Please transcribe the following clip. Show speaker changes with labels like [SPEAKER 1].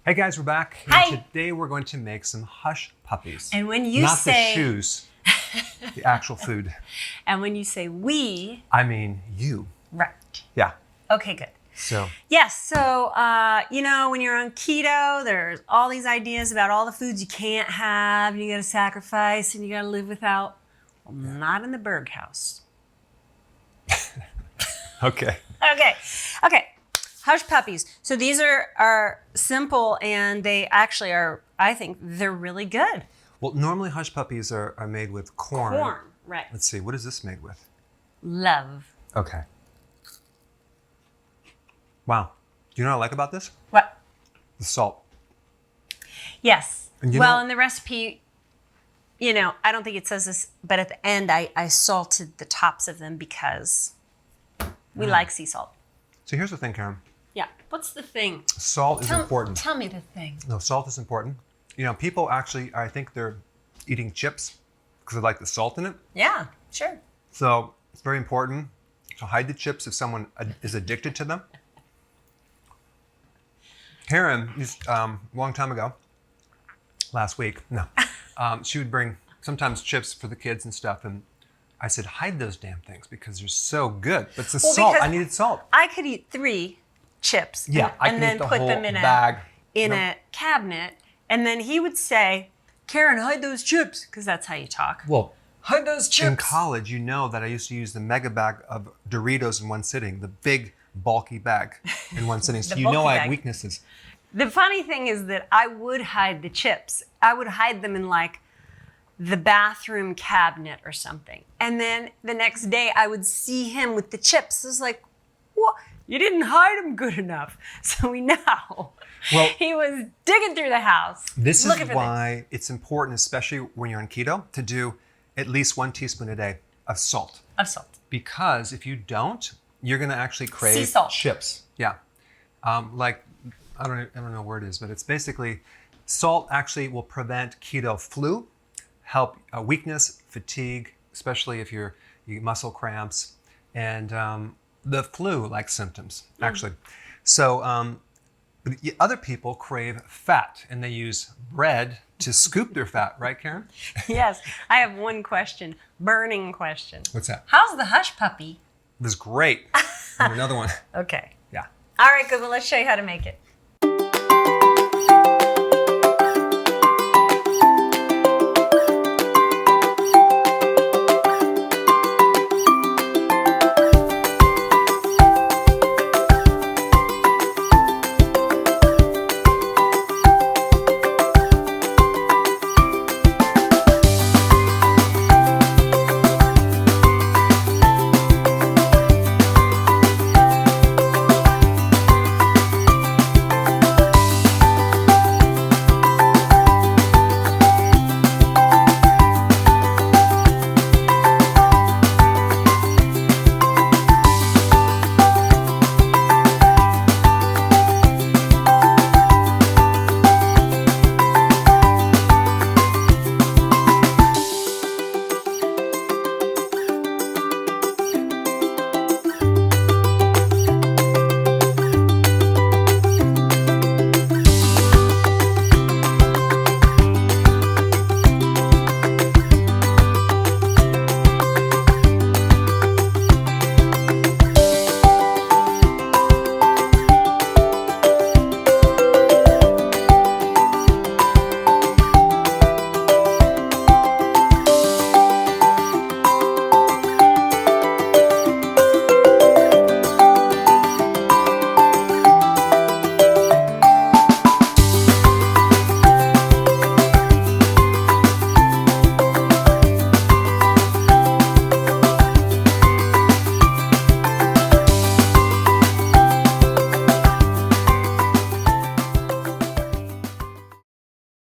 [SPEAKER 1] Hey guys, we're back.
[SPEAKER 2] Hi.
[SPEAKER 1] And today we're going to make some hush puppies.
[SPEAKER 2] And when you
[SPEAKER 1] Not
[SPEAKER 2] say...
[SPEAKER 1] the shoes, the actual food.
[SPEAKER 2] And when you say we...
[SPEAKER 1] I mean you.
[SPEAKER 2] Right.
[SPEAKER 1] Yeah.
[SPEAKER 2] Okay, good.
[SPEAKER 1] So.
[SPEAKER 2] Yes, so, when you're on keto, there's all these ideas about all the foods you can't have, and you got to sacrifice, and you got to live without. Well, not in the Berg house.
[SPEAKER 1] Okay.
[SPEAKER 2] Okay. Hush puppies. So these are simple, and they actually are, I think, they're really good.
[SPEAKER 1] Well, normally hush puppies are made with corn.
[SPEAKER 2] Corn, right.
[SPEAKER 1] Let's see, what is this made with?
[SPEAKER 2] Love.
[SPEAKER 1] Okay. Wow. Do you know what I like about this?
[SPEAKER 2] What?
[SPEAKER 1] The salt.
[SPEAKER 2] Yes.
[SPEAKER 1] And
[SPEAKER 2] Well, in the recipe, I don't think it says this, but at the end, I salted the tops of them because we like sea salt.
[SPEAKER 1] So here's the thing, Karen.
[SPEAKER 2] Yeah. What's the thing?
[SPEAKER 1] Salt is important.
[SPEAKER 2] Tell me the thing.
[SPEAKER 1] No, salt is important. People actually, I think they're eating chips because they like the salt in it.
[SPEAKER 2] Yeah, sure.
[SPEAKER 1] So it's very important to hide the chips if someone is addicted to them. Karen, a long time ago, last week, she would bring sometimes chips for the kids and stuff, and I said, hide those damn things because they're so good. But it's the salt. I needed salt.
[SPEAKER 2] I could eat 3 chips and then put them in a cabinet, and then he would say, Karen, hide those chips, because that's how you talk.
[SPEAKER 1] Well,
[SPEAKER 2] hide those chips.
[SPEAKER 1] In college, that I used to use the mega bag of Doritos in one sitting, the big, bulky bag in one sitting. So I have weaknesses.
[SPEAKER 2] The funny thing is that I would hide the chips. I would hide them in the bathroom cabinet or something. And then the next day I would see him with the chips. I was like, what? You didn't hide them good enough. So we know. Well, he was digging through the house.
[SPEAKER 1] This is why it's important, especially when you're on keto, to do at least 1 teaspoon a day of salt. Because if you don't, you're going to actually crave
[SPEAKER 2] sea salt.
[SPEAKER 1] Chips. Yeah. I don't know where it is, but it's basically salt actually will prevent keto flu, help weakness, fatigue, especially if you muscle cramps, and the flu-like symptoms, actually. So but other people crave fat, and they use bread to scoop their fat, right, Karen?
[SPEAKER 2] Yes. I have one question, burning question.
[SPEAKER 1] What's that?
[SPEAKER 2] How's the hush puppy?
[SPEAKER 1] It was great. And another one.
[SPEAKER 2] Okay.
[SPEAKER 1] Yeah.
[SPEAKER 2] All right, good. Well, let's show you how to make it.